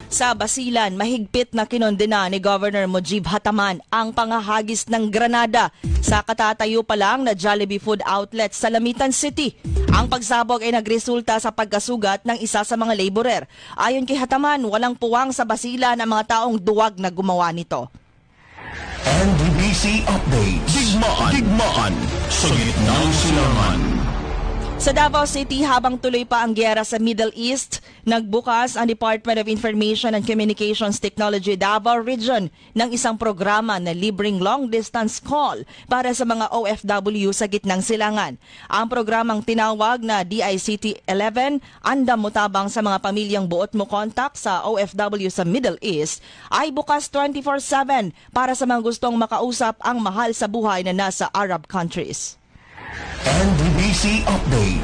Sa Basilan, mahigpit na kinondena ni Governor Mujib Hataman ang pangahagis ng granada sa katatayo pa lang na Jollibee Food Outlet sa Lamitan City. Ang pagsabog ay nagresulta sa pagkasugat ng isa sa mga laborer. Ayon kay Hataman, walang puwang sa Basilan ang mga taong duwag na gumawa nito. NDBC Update. Digmaan sa gitnang silangan. Sa Davao City, habang tuloy pa ang gyera sa Middle East, nagbukas ang Department of Information and Communications Technology Davao Region ng isang programa na libreng long-distance call para sa mga OFW sa gitnang silangan. Ang programang tinawag na DICT-11, andam mo tabang sa mga pamilyang buot mo kontak sa OFW sa Middle East, ay bukas 24/7 para sa mga gustong makausap ang mahal sa buhay na nasa Arab countries. NDBC Update.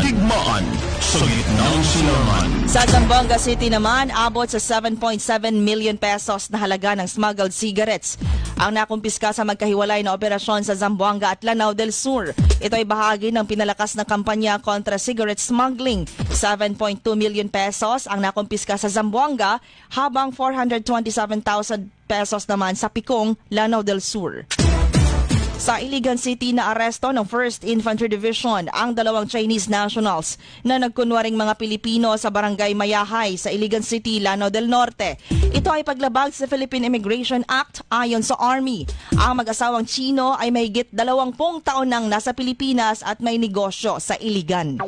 Digmaan sa gitnang silangan. Sa Zamboanga City naman, abot sa 7.7 million pesos na halaga ng smuggled cigarettes ang nakumpiska sa magkahiwalay na operasyon sa Zamboanga at Lanao del Sur. Ito ay bahagi ng pinalakas na kampanya kontra cigarette smuggling. 7.2 million pesos ang nakumpiska sa Zamboanga, habang 427,000 pesos naman sa Picong, Lanao del Sur. Sa Iligan City, na aresto ng 1st Infantry Division ang dalawang Chinese nationals na nagkunwaring mga Pilipino sa barangay Mayahay sa Iligan City, Lanao del Norte. Ito ay paglabag sa Philippine Immigration Act ayon sa Army. Ang mag-asawang Chino ay mahigit 20 taon nang nasa Pilipinas at may negosyo sa Iligan.